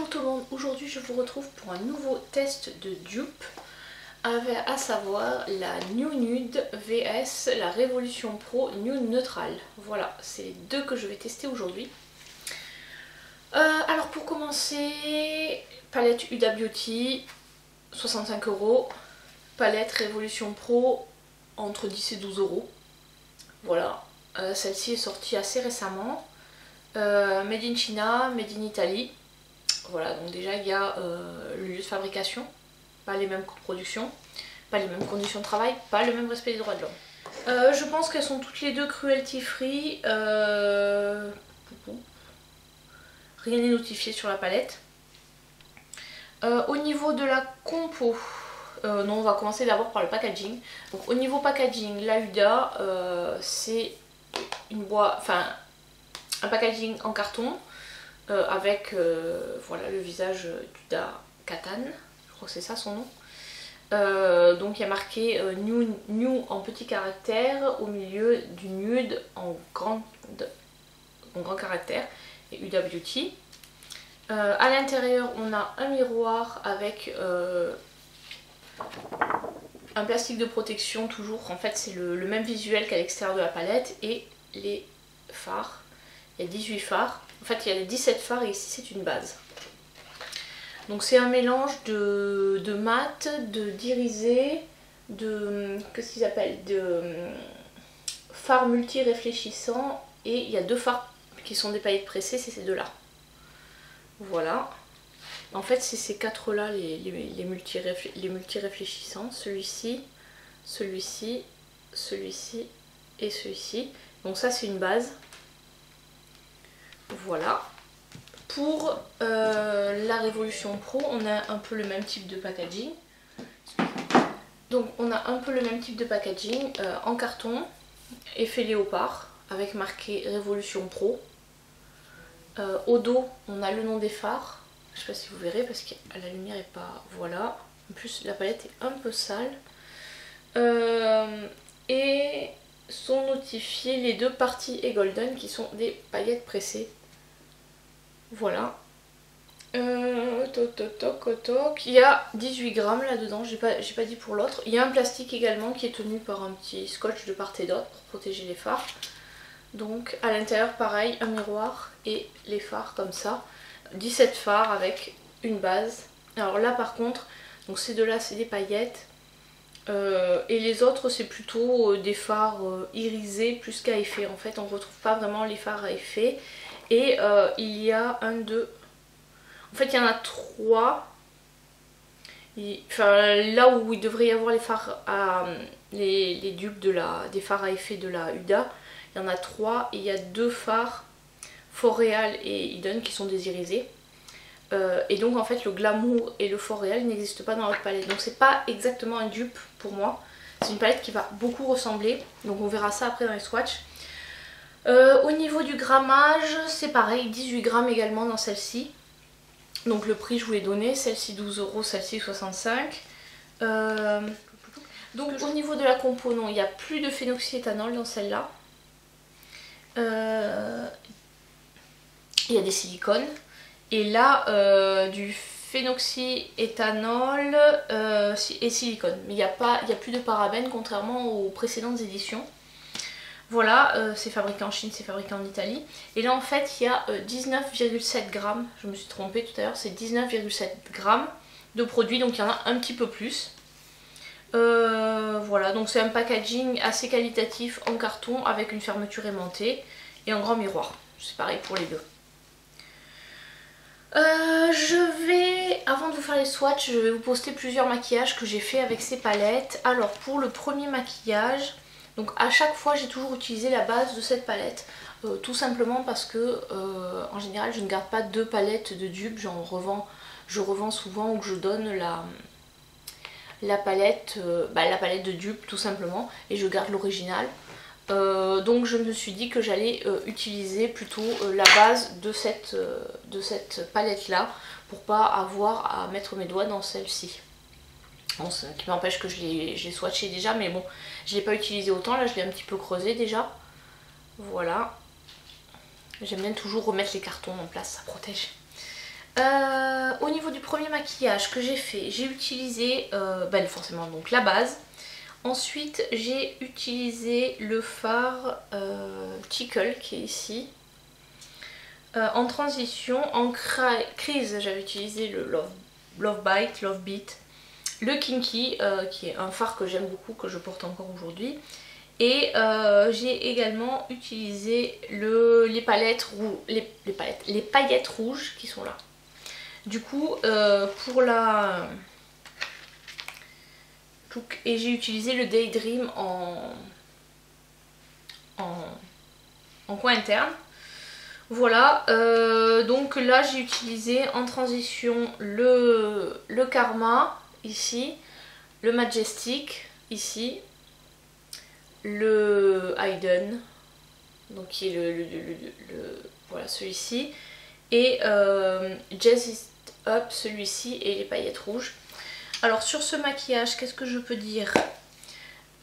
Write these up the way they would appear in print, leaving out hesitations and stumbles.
tout le monde, aujourd'hui je vous retrouve pour un nouveau test de dupe, à savoir la New Nude vs la Révolution Pro Nude Neutral. Voilà, c'est les deux que je vais tester aujourd'hui. Alors pour commencer, palette Huda Beauty, 65 €, palette Révolution Pro, entre 10 et 12 €. Voilà, celle-ci est sortie assez récemment. Made in China, Made in Italy. Voilà, donc déjà il y a le lieu de fabrication, pas les mêmes coûts de production, pas les mêmes conditions de travail, pas le même respect des droits de l'homme. Je pense qu'elles sont toutes les deux cruelty free. Rien n'est notifié sur la palette. Au niveau de la compo, non, on va commencer d'abord par le packaging. Donc au niveau packaging, la Huda, c'est une boîte, enfin un packaging en carton. Avec voilà, le visage d'Huda Kattan, je crois que c'est ça son nom. Donc il y a marqué new en petits caractères au milieu du nude en grand caractère et Huda Beauty. À l'intérieur on a un miroir avec un plastique de protection toujours, en fait c'est le même visuel qu'à l'extérieur de la palette, et les fards. Il y a 18 fards. En fait, il y a les 17 fards et ici, c'est une base. Donc, c'est un mélange de mat, d'irisé, qu'est-ce qu'ils appellent, de fards multi-réfléchissants. Et il y a deux fards qui sont des paillettes pressées, c'est ces deux-là. Voilà. En fait, c'est ces quatre-là, les multi-réfléchissants. Celui-ci, celui-ci, celui-ci et celui-ci. Donc ça, c'est une base. Voilà. Pour la Révolution Pro, on a un peu le même type de packaging. Donc on a un peu le même type de packaging en carton, effet léopard, avec marqué Révolution Pro. Au dos, on a le nom des fards. Je sais pas si vous verrez parce que la lumière est pas... Voilà. En plus, la palette est un peu sale. Et sont notifiées les deux parties et golden qui sont des paillettes pressées. Voilà. Il y a 18 grammes là-dedans, j'ai pas dit pour l'autre. Il y a un plastique également qui est tenu par un petit scotch de part et d'autre pour protéger les fards. Donc à l'intérieur pareil, un miroir et les fards comme ça. 17 fards avec une base. Alors là par contre, donc ces deux-là c'est des paillettes. Et les autres c'est plutôt des fards irisés plus qu'à effet. En fait on ne retrouve pas vraiment les fards à effet. Et il y a un, deux... En fait il y en a trois. Enfin là où il devrait y avoir les fards à... les dupes des fards à effet de la Huda, il y en a trois. Et il y a deux fards Foréal et Hidden qui sont désirisés. Et donc en fait le Glamour et le Foréal n'existent pas dans notre palette. Donc c'est pas exactement un dupe pour moi. C'est une palette qui va beaucoup ressembler. Donc on verra ça après dans les swatchs. Au niveau du grammage, c'est pareil, 18 grammes également dans celle-ci. Donc le prix je vous l'ai donné, celle-ci 12 €, celle-ci 65. Donc au niveau de la compo, non, il n'y a plus de phénoxyéthanol dans celle-là. Il y a des silicones. Et là, du phénoxyéthanol et silicone. Mais il n'y a plus de parabènes contrairement aux précédentes éditions. Voilà, c'est fabriqué en Chine, c'est fabriqué en Italie. Et là en fait il y a 19,7 grammes, je me suis trompée tout à l'heure, c'est 19,7 grammes de produits, donc il y en a un petit peu plus. Voilà, donc c'est un packaging assez qualitatif en carton avec une fermeture aimantée et un grand miroir. C'est pareil pour les deux. Avant de vous faire les swatchs, je vais vous poster plusieurs maquillages que j'ai fait avec ces palettes. Alors pour le premier maquillage... Donc à chaque fois j'ai toujours utilisé la base de cette palette, tout simplement parce que en général je ne garde pas deux palettes de dupes, je revends souvent ou je donne la palette de dupes tout simplement et je garde l'original. Donc je me suis dit que j'allais utiliser plutôt la base de cette palette là pour pas avoir à mettre mes doigts dans celle-ci. Bon, ce qui m'empêche que je l'ai swatché déjà, mais bon, je ne l'ai pas utilisé autant, là je l'ai un petit peu creusé déjà. Voilà. J'aime bien toujours remettre les cartons en place, ça protège. Au niveau du premier maquillage que j'ai fait, j'ai utilisé forcément donc la base. Ensuite j'ai utilisé le fard Tickle qui est ici. En transition, en crise, j'avais utilisé le Love Beat, le Kinky qui est un fard que j'aime beaucoup, que je porte encore aujourd'hui. Et j'ai également utilisé les paillettes rouges qui sont là. Du coup, et j'ai utilisé le Daydream en coin interne. Voilà, donc là j'ai utilisé en transition le Karma ici, le Majestic ici, le Hayden, donc qui est voilà celui-ci, et Jazz It Up celui-ci et les paillettes rouges. Alors sur ce maquillage, qu'est-ce que je peux dire?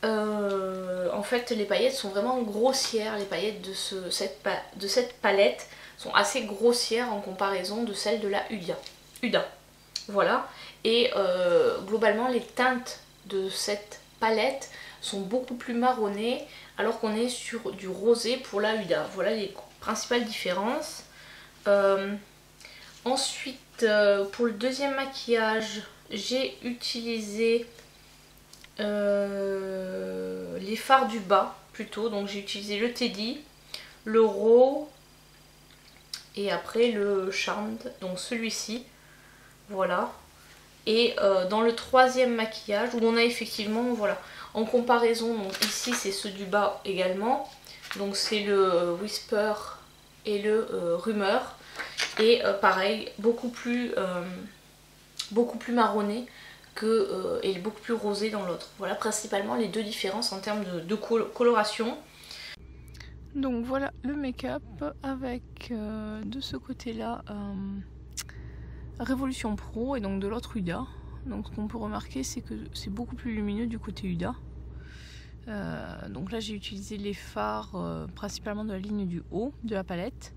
En fait les paillettes sont vraiment grossières, les paillettes de cette palette sont assez grossières en comparaison de celles de la Huda. Voilà, et globalement les teintes de cette palette sont beaucoup plus marronnées alors qu'on est sur du rosé pour la Huda. Voilà les principales différences. Ensuite pour le deuxième maquillage, j'ai utilisé les fards du bas plutôt, donc j'ai utilisé le Teddy, le Raw et après le Charmed, donc celui-ci, voilà. Et dans le troisième maquillage où on a effectivement, voilà, en comparaison, donc ici c'est ceux du bas également, donc c'est le Whisper et le Rumeur, et pareil beaucoup plus marronné et beaucoup plus rosé dans l'autre. Voilà principalement les deux différences en termes de coloration. Donc voilà le make-up avec de ce côté là Révolution Pro et donc de l'autre Huda. Donc ce qu'on peut remarquer c'est que c'est beaucoup plus lumineux du côté Huda. Donc là j'ai utilisé les fards principalement de la ligne du haut de la palette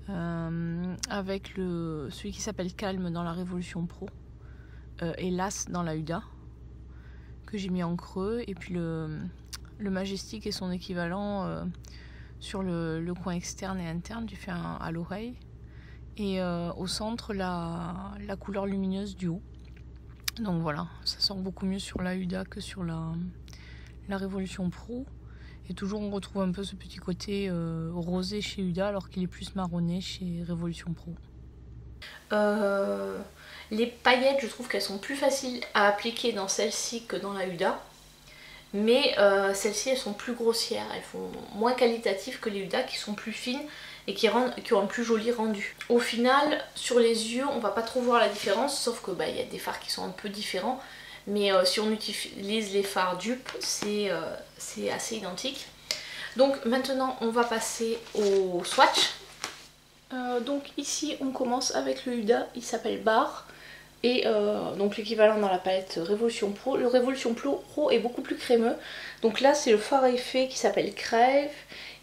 avec celui qui s'appelle Calme dans la Révolution Pro. Et l'As dans la Huda que j'ai mis en creux, et puis le Majestic et son équivalent sur le coin externe et interne, j'ai fait un à l'oreille, et au centre la couleur lumineuse du haut. Donc voilà, ça sort beaucoup mieux sur la Huda que sur la Révolution Pro, et toujours on retrouve un peu ce petit côté rosé chez Huda alors qu'il est plus marronné chez Révolution Pro. Les paillettes, je trouve qu'elles sont plus faciles à appliquer dans celle-ci que dans la Huda, mais celles-ci elles sont plus grossières, elles font moins qualitatives que les Huda qui sont plus fines et qui ont un plus joli rendu. Au final, sur les yeux, on va pas trop voir la différence, sauf que y a des fards qui sont un peu différents, mais si on utilise les fards dupes, c'est assez identique. Donc maintenant, on va passer au swatch. Donc ici, on commence avec le Huda, il s'appelle Bar. Et donc l'équivalent dans la palette Révolution Pro. Le Révolution Pro est beaucoup plus crémeux. Donc là c'est le fard à effet qui s'appelle Crave.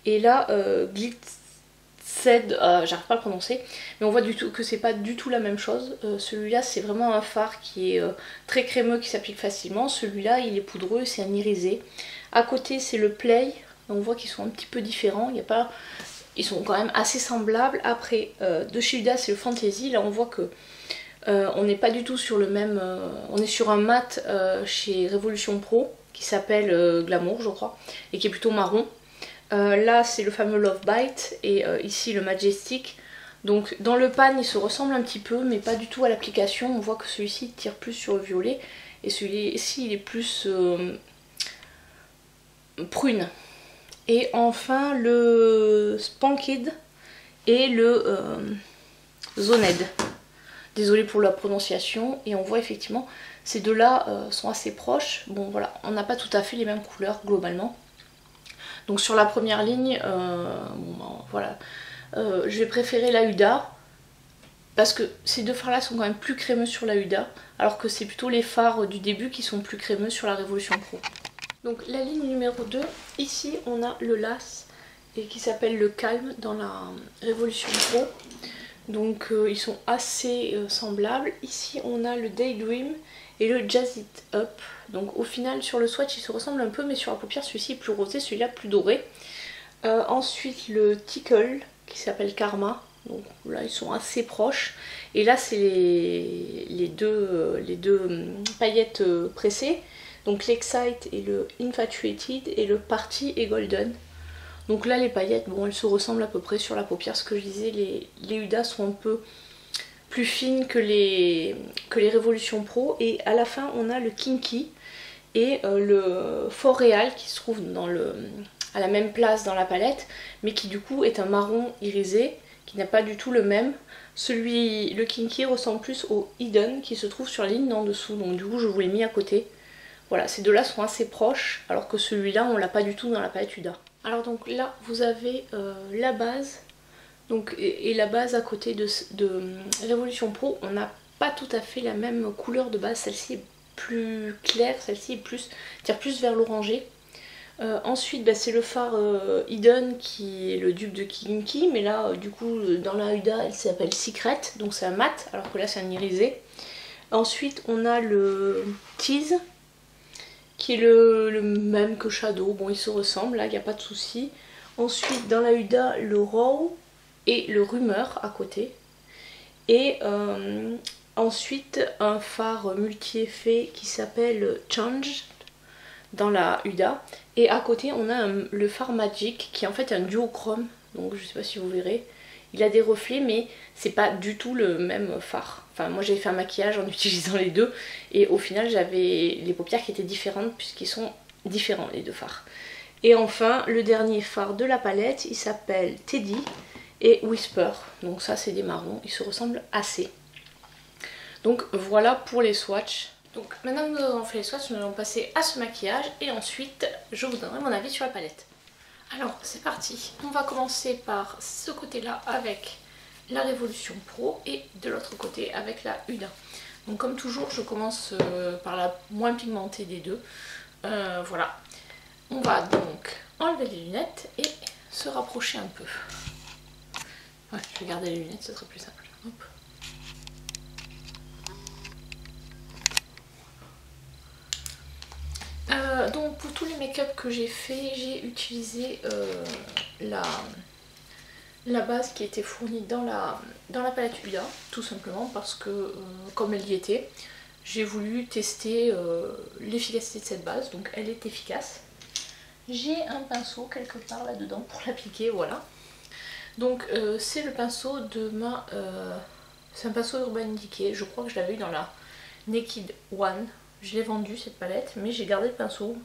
Et là Glitced, j'arrive pas à le prononcer. Mais on voit du tout que c'est pas du tout la même chose. Celui-là c'est vraiment un fard qui est très crémeux, qui s'applique facilement. Celui-là il est poudreux, c'est un irisé. À côté c'est le Play. Donc on voit qu'ils sont un petit peu différents. Il y a pas... Ils sont quand même assez semblables. Après de chez Huda c'est le Fantasy. Là on voit que on n'est pas du tout sur le même... on est sur un mat chez Révolution Pro qui s'appelle Glamour je crois, et qui est plutôt marron. Là c'est le fameux Love Bite, et ici le Majestic. Donc dans le pan ils se ressemblent un petit peu, mais pas du tout à l'application. On voit que celui-ci tire plus sur le violet et celui-ci il est plus prune. Et enfin le Spanked et le Zoned. Désolée pour la prononciation. Et on voit effectivement ces deux là sont assez proches. Bon voilà, on n'a pas tout à fait les mêmes couleurs globalement. Donc sur la première ligne, voilà, je vais préférer la Huda, parce que ces deux fards là sont quand même plus crémeux sur la Huda, alors que c'est plutôt les fards du début qui sont plus crémeux sur la Révolution Pro. Donc la ligne numéro 2, ici on a le Las et qui s'appelle le Calme dans la Révolution Pro. Donc ils sont assez semblables. Ici on a le Daydream et le Jazz It Up. Donc au final sur le swatch ils se ressemblent un peu, mais sur la paupière celui-ci est plus rosé, celui-là plus doré. Ensuite le Tickle qui s'appelle Karma. Donc là ils sont assez proches. Et là c'est les deux paillettes pressées. Donc l'Excite et le Infatuated, et le Party et Golden. Donc là les paillettes, bon elles se ressemblent à peu près sur la paupière. Ce que je disais, les Huda sont un peu plus fines que les Révolution Pro. Et à la fin on a le Kinky et le Fort Réal qui se trouve à la même place dans la palette, mais qui du coup est un marron irisé, qui n'a pas du tout le même. Le Kinky ressemble plus au Hidden qui se trouve sur la ligne d'en dessous, donc du coup je vous l'ai mis à côté. Voilà, ces deux là sont assez proches, alors que celui-là on l'a pas du tout dans la palette Huda. Alors donc là vous avez la base, donc, et la base à côté de Révolution Pro. On n'a pas tout à fait la même couleur de base, celle-ci est plus claire, celle-ci tire plus vers l'orangé. Ensuite bah, c'est le fard Hidden qui est le dupe de Kinky, mais là du coup dans la Huda elle s'appelle Secret, donc c'est un mat, alors que là c'est un irisé. Ensuite on a le Tease qui est le même que Shadow, bon ils se ressemblent, là il n'y a pas de souci. Ensuite dans la Huda le Raw et le Rumeur à côté. Et ensuite un fard multi-effet qui s'appelle Change dans la Huda. Et à côté on a le fard Magic qui est en fait un duochrome, donc je sais pas si vous verrez. Il a des reflets mais c'est pas du tout le même fard. Enfin moi j'ai fait un maquillage en utilisant les deux et au final j'avais les paupières qui étaient différentes puisqu'ils sont différents les deux fards. Et enfin le dernier fard de la palette il s'appelle Teddy et Whisper. Donc ça c'est des marrons, ils se ressemblent assez. Donc voilà pour les swatchs. Donc maintenant que nous avons fait les swatchs, nous allons passer à ce maquillage et ensuite je vous donnerai mon avis sur la palette. Alors c'est parti, on va commencer par ce côté là avec la Révolution Pro et de l'autre côté avec la Huda. Donc comme toujours je commence par la moins pigmentée des deux. Voilà, on va donc enlever les lunettes et se rapprocher un peu. Ouais, je vais garder les lunettes, ce sera plus simple. Hop. Donc pour tous les make-up que j'ai fait, j'ai utilisé la base qui était fournie dans la palette Huda, tout simplement parce que comme elle y était, j'ai voulu tester l'efficacité de cette base, donc elle est efficace. J'ai un pinceau quelque part là-dedans pour l'appliquer, voilà. Donc c'est le pinceau de c'est un pinceau Urban Decay, je crois que je l'avais eu dans la Naked One. Je l'ai vendu cette palette, mais j'ai gardé le pinceau.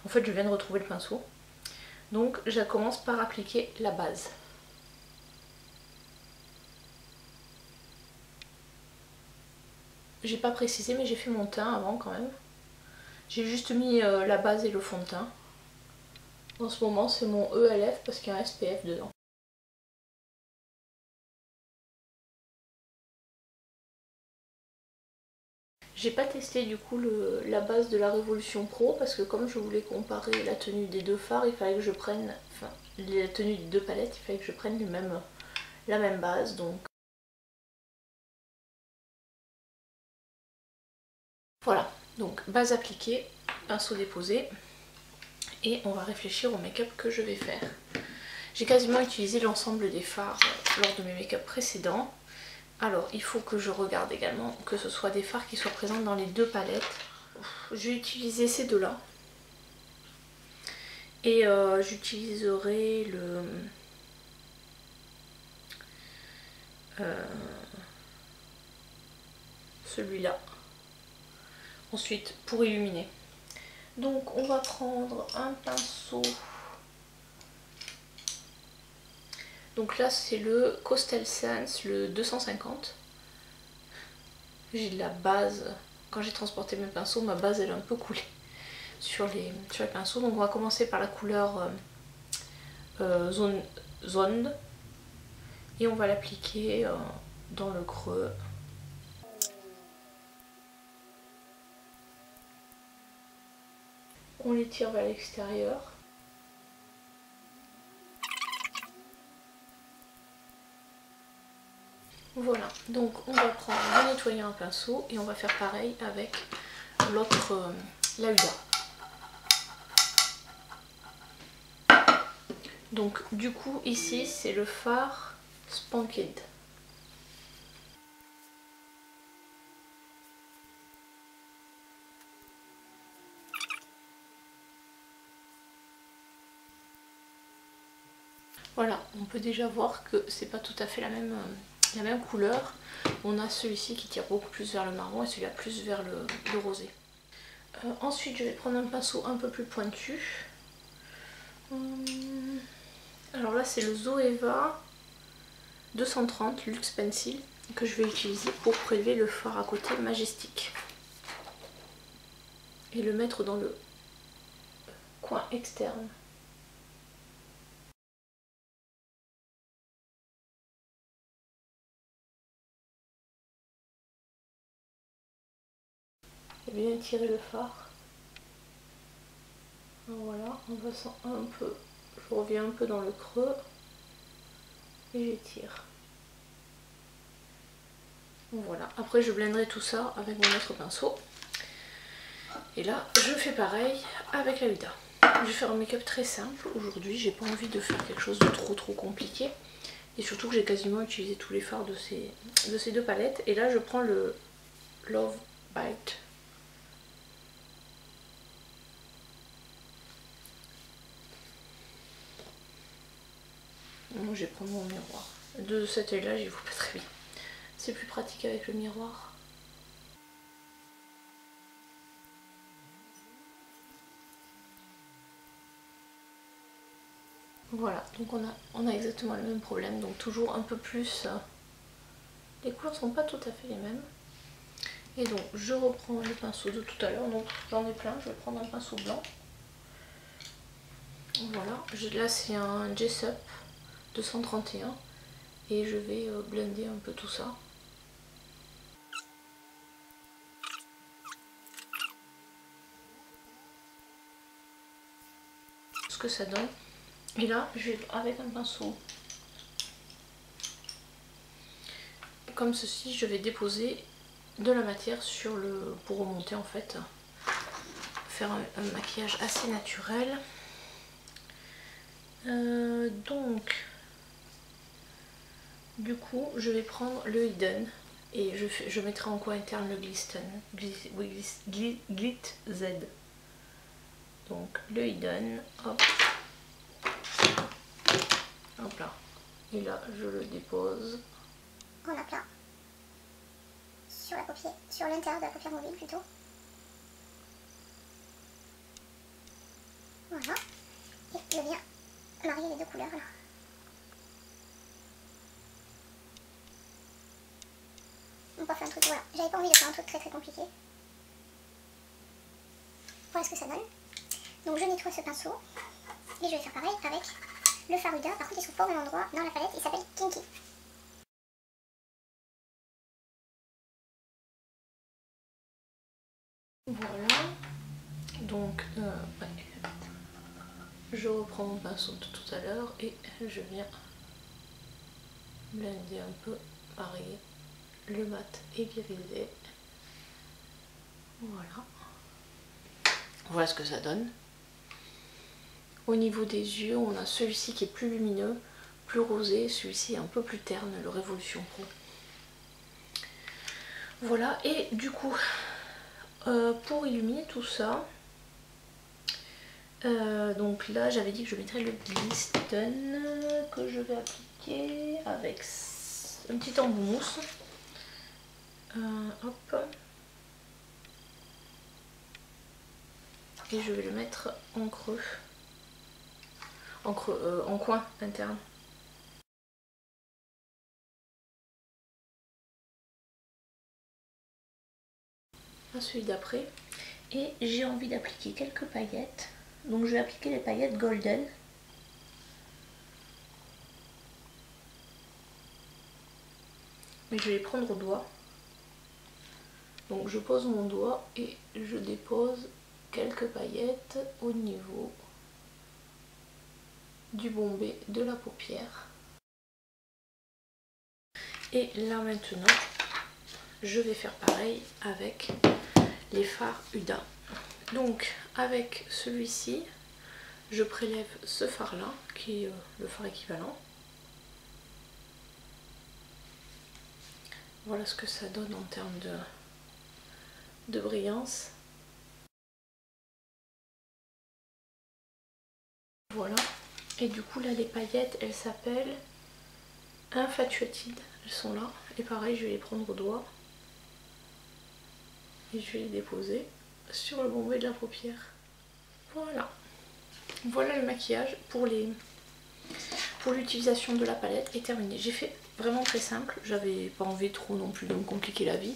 En fait je viens de retrouver le pinceau. Donc je commence par appliquer la base. J'ai pas précisé mais j'ai fait mon teint avant quand même. J'ai juste mis la base et le fond de teint. En ce moment c'est mon ELF parce qu'il y a un SPF dedans. J'ai pas testé du coup la base de la Révolution Pro parce que comme je voulais comparer la tenue des deux fards, il fallait que je prenne, enfin la tenue des deux palettes, il fallait que je prenne la même base. Donc voilà, donc base appliquée, pinceau déposé et on va réfléchir au make-up que je vais faire. J'ai quasiment utilisé l'ensemble des fards lors de mes make-up précédents. Alors il faut que je regarde également que ce soit des fards qui soient présents dans les deux palettes. Je vais utiliser ces deux là. Et j'utiliserai celui-là. Ensuite pour illuminer. Donc on va prendre un pinceau. Donc là c'est le Coastal Sands, le 250. J'ai de la base. Quand j'ai transporté mes pinceaux, ma base elle a un peu coulé sur les pinceaux. Donc on va commencer par la couleur zone et on va l'appliquer dans le creux. On les tire vers l'extérieur. Voilà, donc on va prendre le nettoyer un pinceau et on va faire pareil avec l'autre, la Huda. Donc du coup ici c'est le fard Spanked. Voilà, on peut déjà voir que c'est pas tout à fait la même couleur. On a celui-ci qui tire beaucoup plus vers le marron et celui-là plus vers le rosé. Ensuite je vais prendre un pinceau un peu plus pointu. Alors là c'est le Zoeva 230 Luxe Pencil que je vais utiliser pour prélever le fard à côté Majestic. Et le mettre dans le coin externe. Et bien étirer le fard. Voilà, en passant un peu, je reviens un peu dans le creux et j'étire. Voilà, après je blenderai tout ça avec mon autre pinceau. Et là, je fais pareil avec la Huda. Je vais faire un make-up très simple aujourd'hui, j'ai pas envie de faire quelque chose de trop compliqué. Et surtout que j'ai quasiment utilisé tous les fards de ces deux palettes. Et là je prends le Love Bite. Moi je vais prendre mon miroir. De cet œil là j'y vois pas très bien. C'est plus pratique avec le miroir. Voilà, donc on a exactement le même problème, donc toujours un peu plus. Les couleurs sont pas tout à fait les mêmes. Et donc je reprends le pinceau de tout à l'heure, donc j'en ai plein, je vais prendre un pinceau blanc. Voilà, là c'est un Jessup 231 et je vais blender un peu tout ça. Ce que ça donne. Et là, je vais avec un pinceau comme ceci, je vais déposer de la matière sur le pour remonter en fait, faire un maquillage assez naturel. Donc, du coup, je vais prendre le Hidden et je mettrai en coin interne le Glit Z. Donc le Hidden, hop, hop là. Et là, je le dépose. En aplat. Sur la paupière, sur l'intérieur de la paupière mobile plutôt. Voilà. Et je viens marier les deux couleurs là. On peut faire un truc, voilà. J'avais pas envie de faire un truc très compliqué. Voilà ce que ça donne. Donc je nettoie ce pinceau. Et je vais faire pareil avec le fard Huda. Par contre il se trouve pas au même endroit dans la palette. Il s'appelle Kinky. Voilà. Donc ouais. Je reprends mon pinceau de tout à l'heure et je viens blender un peu, pareil, le mat et l'iriser. Voilà. Voilà ce que ça donne. Au niveau des yeux, on a celui-ci qui est plus lumineux, plus rosé, celui-ci est un peu plus terne, le Révolution Pro. Voilà, et du coup, pour illuminer tout ça, donc là j'avais dit que je mettrais le Glisten que je vais appliquer avec un petit embout mousse. Hop. Et je vais le mettre en creux. En coin interne. À celui d'après. Et j'ai envie d'appliquer quelques paillettes. Donc je vais appliquer les paillettes golden. Mais je vais les prendre au doigt. Donc je pose mon doigt et je dépose quelques paillettes au niveau du bombé de la paupière. Et là maintenant, je vais faire pareil avec les fards Huda. Donc avec celui-ci, je prélève ce fard là, qui est le fard équivalent. Voilà ce que ça donne en termes de brillance. Voilà. Et du coup là les paillettes, elles s'appellent Infatuated. Elles sont là. Et pareil, je vais les prendre au doigt. Et je vais les déposer sur le bombé de la paupière. Voilà. Voilà le maquillage pour l'utilisation de la palette est terminé. J'ai fait vraiment très simple. J'avais pas envie trop non plus de me compliquer la vie.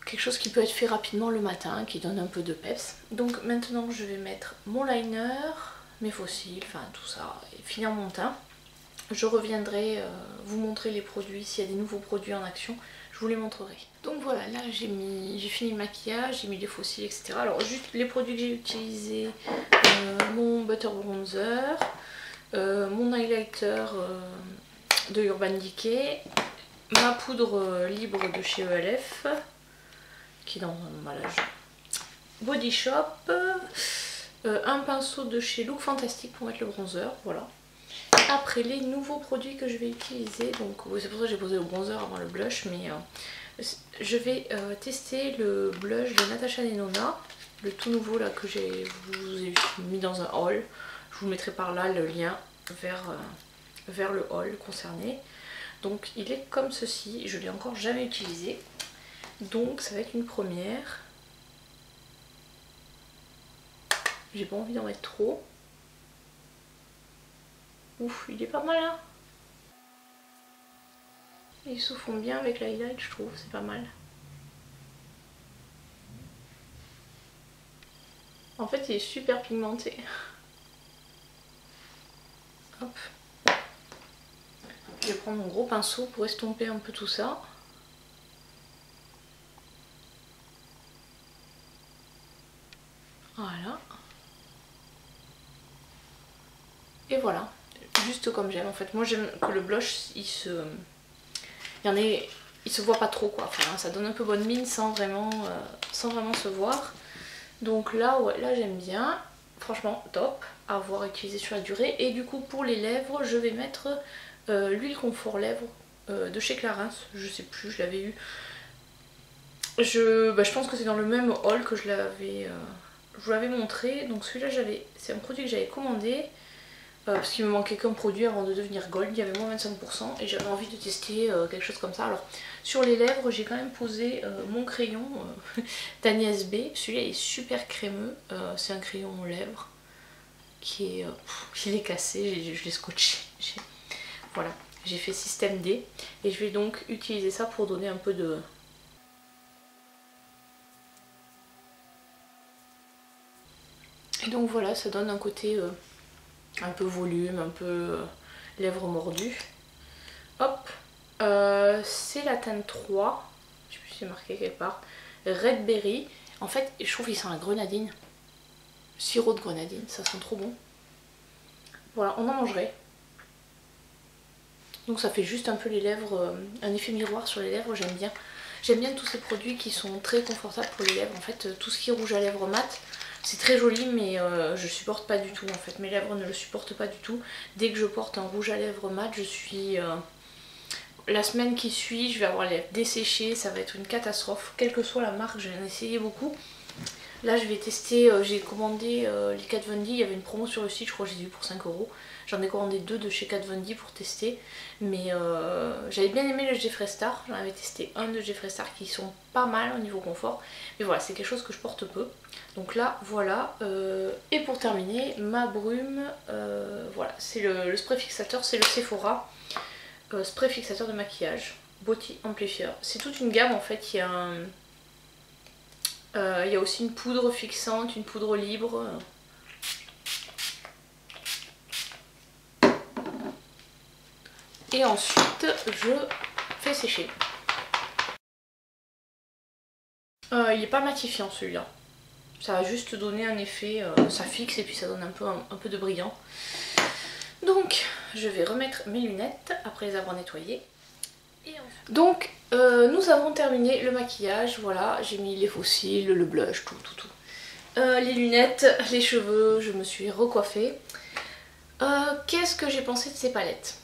Quelque chose qui peut être fait rapidement le matin, qui donne un peu de peps. Donc maintenant je vais mettre mon liner, mes faux cils, enfin tout ça, et finir mon teint. Je reviendrai vous montrer les produits, s'il y a des nouveaux produits en action, je vous les montrerai. Donc voilà, là j'ai fini le maquillage, j'ai mis les faux cils, etc. Alors juste les produits que j'ai utilisés, mon butter bronzer, mon highlighter de Urban Decay, ma poudre libre de chez ELF, qui est dans un emballage Body Shop, un pinceau de chez Look Fantastic pour mettre le bronzer, voilà. Après les nouveaux produits que je vais utiliser, donc c'est pour ça que j'ai posé le bronzer avant le blush, mais je vais tester le blush de Natasha Denona, le tout nouveau là que je vous ai mis dans un haul. Je vous mettrai par là le lien vers le haul concerné. Donc il est comme ceci, je ne l'ai encore jamais utilisé, donc ça va être une première. J'ai pas envie d'en mettre trop. Ouf, il est pas mal hein. Il se fond bien avec l'highlight, je trouve, c'est pas mal. En fait, il est super pigmenté. Hop. Je vais prendre mon gros pinceau pour estomper un peu tout ça. Voilà. Et voilà. Juste comme j'aime en fait. Moi j'aime que le blush il se voit pas trop quoi. Enfin ça donne un peu bonne mine sans vraiment se voir. Donc là ouais, là j'aime bien. Franchement top à avoir utilisé sur la durée. Et du coup pour les lèvres je vais mettre l'huile confort lèvres de chez Clarins. Je sais plus, je l'avais eu. Je pense que c'est dans le même haul que je vous l'avais montré. Donc celui-là c'est un produit que j'avais commandé. Parce qu'il me manquait qu'un produit avant de devenir gold, il y avait moins 25% et j'avais envie de tester quelque chose comme ça. Alors sur les lèvres j'ai quand même posé mon crayon d'Agnès B, celui-là est super crémeux, c'est un crayon aux lèvres qui est, il est cassé, je l'ai scotché, voilà, j'ai fait système D et je vais donc utiliser ça pour donner un peu de... Et donc voilà, ça donne un côté... un peu volume, un peu lèvres mordues. Hop, c'est la teinte 3, je sais plus si c'est marqué quelque part, Red Berry. En fait, je trouve qu'il sent la grenadine, sirop de grenadine, ça sent trop bon. Voilà, on en mangerait. Donc ça fait juste un peu les lèvres, un effet miroir sur les lèvres, j'aime bien. J'aime bien tous ces produits qui sont très confortables pour les lèvres. En fait, tout ce qui est rouge à lèvres mat, c'est très joli mais je supporte pas du tout en fait. Mes lèvres ne le supportent pas du tout. Dès que je porte un rouge à lèvres mat, je suis... la semaine qui suit, je vais avoir les lèvres desséchées, ça va être une catastrophe. Quelle que soit la marque, j'en ai essayé beaucoup. Là je vais tester, j'ai commandé les Kat Von D, il y avait une promo sur le site, je crois que j'ai eu pour 5 €. J'en ai commandé 2 de chez Kat Von D pour tester. Mais j'avais bien aimé le Jeffree Star, j'en avais testé un de Jeffree Star qui sont pas mal au niveau confort. Mais voilà, c'est quelque chose que je porte peu. Donc là, voilà. Et pour terminer, ma brume, voilà, c'est le spray fixateur, c'est le Sephora. Spray fixateur de maquillage, Body Amplifier. C'est toute une gamme en fait, il y a aussi une poudre fixante, une poudre libre. Et ensuite, je fais sécher. Il n'est pas matifiant celui-là. Ça va juste donner un effet, ça fixe et puis ça donne un peu de brillant. Donc, je vais remettre mes lunettes après les avoir nettoyées. Et Donc nous avons terminé le maquillage, voilà, j'ai mis les faux cils, le blush, tout. Les lunettes, les cheveux, je me suis recoiffée. Qu'est-ce que j'ai pensé de ces palettes?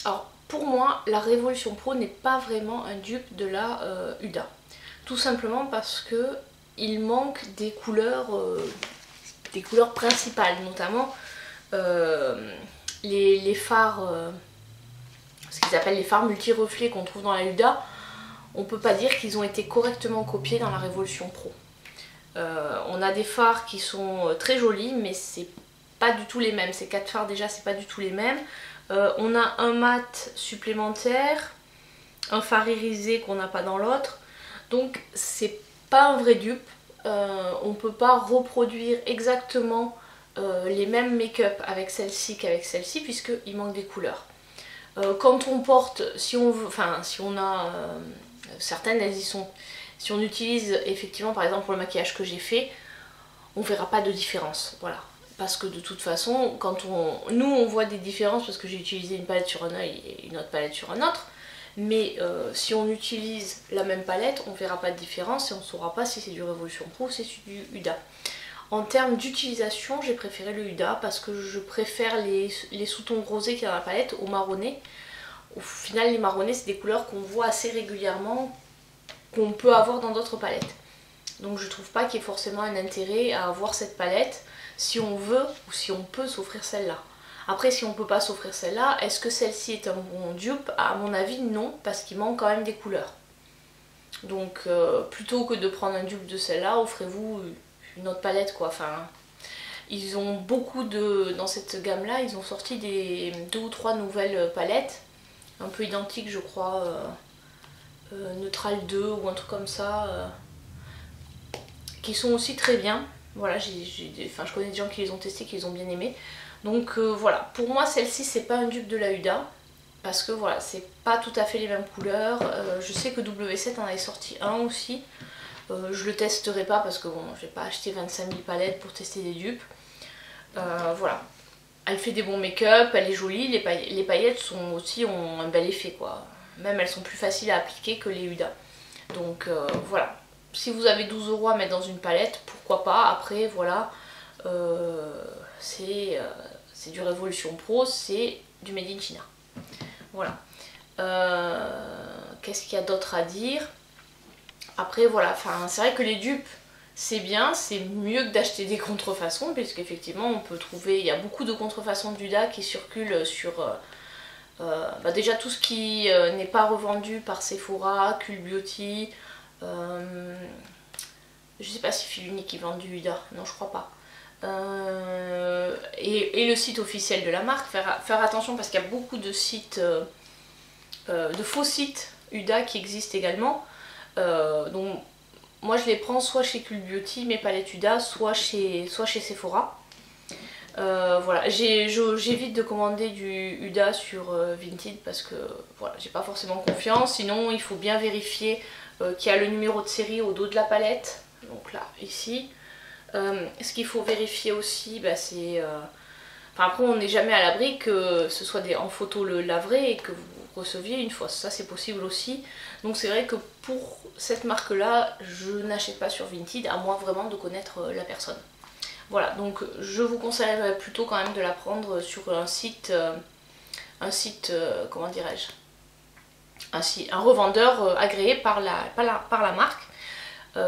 Alors pour moi, la Révolution Pro n'est pas vraiment un dupe de la Huda. Tout simplement parce que il manque des couleurs principales, notamment les fards, ce qu'ils appellent les fards multi-reflets qu'on trouve dans la Huda. On peut pas dire qu'ils ont été correctement copiés dans la Révolution Pro. On a des fards qui sont très jolis, mais c'est pas du tout les mêmes. Ces 4 fards déjà, c'est pas du tout les mêmes. On a un mat supplémentaire, un fard irisé qu'on n'a pas dans l'autre. Donc c'est pas un vrai dupe. On peut pas reproduire exactement les mêmes make-up avec celle-ci qu'avec celle-ci, puisqu'il manque des couleurs. Quand on porte, si on veut, enfin si on a certaines, elles y sont. Si on utilise effectivement par exemple pour le maquillage que j'ai fait, on verra pas de différence, voilà. Parce que de toute façon, nous on voit des différences parce que j'ai utilisé une palette sur un œil et une autre palette sur un autre. Mais si on utilise la même palette, on verra pas de différence et on saura pas si c'est du Révolution Pro ou si c'est du Huda. En termes d'utilisation, j'ai préféré le Huda parce que je préfère les sous-tons rosés qu'il y a dans la palette aux marronnés. Au final, les marronnés, c'est des couleurs qu'on voit assez régulièrement, qu'on peut avoir dans d'autres palettes. Donc je trouve pas qu'il y ait forcément un intérêt à avoir cette palette si on veut ou si on peut s'offrir celle-là. Après, si on peut pas s'offrir celle-là, est-ce que celle-ci est un bon dupe? À mon avis, non, parce qu'il manque quand même des couleurs. Donc plutôt que de prendre un dupe de celle-là, offrez-vous une autre palette quoi. Enfin, ils ont beaucoup de... Dans cette gamme-là, ils ont sorti 2 ou 3 nouvelles palettes, un peu identiques je crois, Neutral 2 ou un truc comme ça, qui sont aussi très bien. Voilà, je connais des gens qui les ont testés, qui les ont bien aimés. Donc voilà, pour moi celle-ci c'est pas un dupe de la Huda, parce que voilà, c'est pas tout à fait les mêmes couleurs. Je sais que W7 en avait sorti un aussi. Je le testerai pas parce que bon, je vais pas acheter 25 000 palettes pour tester des dupes. Voilà, elle fait des bons make-up, elle est jolie, les paillettes ont un bel effet quoi. Même elles sont plus faciles à appliquer que les Huda. Donc voilà, si vous avez 12 € à mettre dans une palette, pourquoi pas. Après voilà, c'est du Révolution Pro, c'est du Made in China. Voilà. Qu'est-ce qu'il y a d'autre à dire? Après voilà, c'est vrai que les dupes c'est bien, c'est mieux que d'acheter des contrefaçons, puisqu'effectivement on peut trouver, il y a beaucoup de contrefaçons d'Huda qui circulent sur déjà tout ce qui n'est pas revendu par Sephora, Cult Beauty, je sais pas si Fil Unique ils vendent du Huda, non je crois pas. Et le site officiel de la marque, faire attention parce qu'il y a beaucoup de sites, de faux sites Huda qui existent également. Donc moi je les prends soit chez Cult Beauty, mes palettes Huda, soit chez Sephora. Voilà, j'évite de commander du Huda sur Vinted parce que voilà, j'ai pas forcément confiance. Sinon il faut bien vérifier qu'il y a le numéro de série au dos de la palette. Donc là, ici. Ce qu'il faut vérifier aussi, c'est... après on n'est jamais à l'abri que ce soit en photo la vraie et que vous receviez une fausse. Ça c'est possible aussi. Donc c'est vrai que pour cette marque là, je n'achète pas sur Vinted à moins vraiment de connaître la personne. Voilà, donc je vous conseillerais plutôt quand même de la prendre sur un site comment dirais-je, un revendeur agréé par la marque.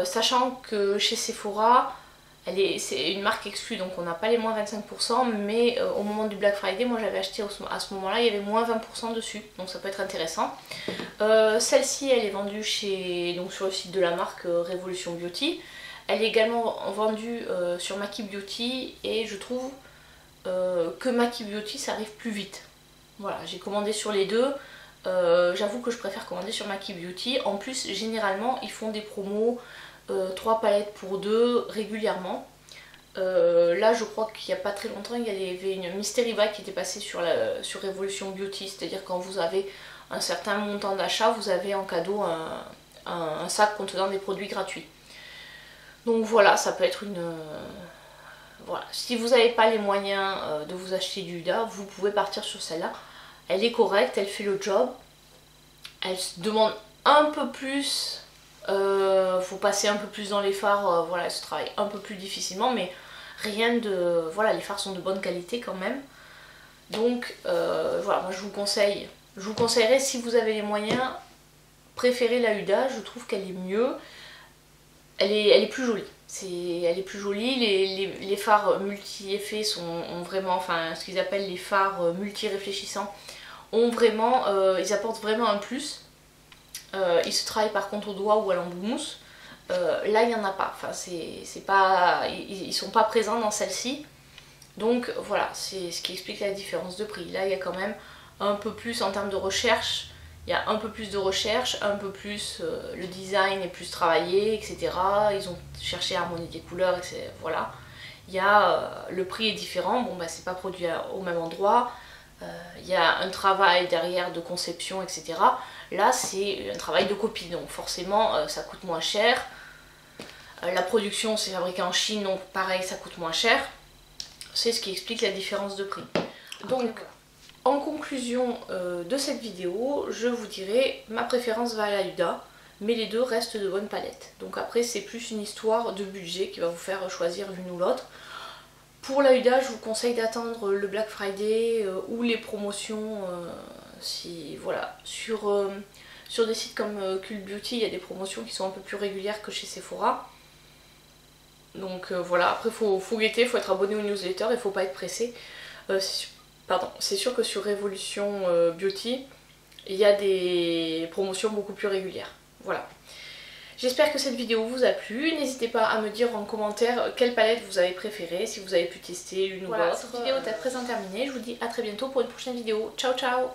Sachant que chez Sephora, c'est une marque exclue, donc on n'a pas les moins 25%, mais au moment du Black Friday, moi j'avais acheté à ce moment-là, il y avait moins 20% dessus, donc ça peut être intéressant. Celle-ci, elle est vendue sur le site de la marque Révolution Beauty. Elle est également vendue sur Maki Beauty et je trouve que Maki Beauty ça arrive plus vite. Voilà, j'ai commandé sur les deux. J'avoue que je préfère commander sur Maki Beauty. En plus, généralement, ils font des promos 3 palettes pour 2 régulièrement. Là, je crois qu'il n'y a pas très longtemps, il y avait une Mystery Bag qui était passée sur Révolution Beauty. C'est-à-dire quand vous avez un certain montant d'achat, vous avez en cadeau un sac contenant des produits gratuits. Donc voilà, ça peut être une... voilà. Si vous n'avez pas les moyens de vous acheter du Huda, vous pouvez partir sur celle-là. Elle est correcte, elle fait le job. elle se demande un peu plus, faut passer un peu plus dans les fards, voilà, elle se travaille un peu plus difficilement, mais rien de... Voilà, les fards sont de bonne qualité quand même. Donc voilà, moi je vous conseillerais si vous avez les moyens, préférez la Huda, je trouve qu'elle est mieux, elle est plus jolie. Elle est plus jolie, les fards multi-effets ont vraiment, enfin ce qu'ils appellent les fards multi-réfléchissants, ont vraiment, ils apportent vraiment un plus. Ils se travaillent par contre au doigt ou à l'embout mousse. Là il n'y en a pas, enfin c'est pas, ils sont pas présents dans celle-ci. Donc voilà, c'est ce qui explique la différence de prix. Là il y a quand même un peu plus en termes de recherche, il y a un peu plus de recherche, un peu plus, le design est plus travaillé, etc. Ils ont cherché à harmonier des couleurs, etc. Voilà. Il y a, le prix est différent, bon bah c'est pas produit au même endroit, il y a un travail derrière de conception, etc. Là c'est un travail de copie, donc forcément ça coûte moins cher. La production c'est fabriqué en Chine, donc pareil ça coûte moins cher. C'est ce qui explique la différence de prix. Donc en conclusion de cette vidéo, je vous dirai ma préférence va à la Huda, mais les deux restent de bonnes palettes. Donc après c'est plus une histoire de budget qui va vous faire choisir l'une ou l'autre. Pour la Huda, je vous conseille d'attendre le Black Friday ou les promotions. Si voilà, sur des sites comme Cult Beauty, il y a des promotions qui sont un peu plus régulières que chez Sephora. Donc voilà, après faut guetter, faut être abonné aux newsletters et faut pas être pressé. C'est sûr que sur Révolution Beauty, il y a des promotions beaucoup plus régulières. Voilà. J'espère que cette vidéo vous a plu. N'hésitez pas à me dire en commentaire quelle palette vous avez préférée, si vous avez pu tester l'une ou l'autre. Cette vidéo est à présent terminée. Je vous dis à très bientôt pour une prochaine vidéo. Ciao ciao!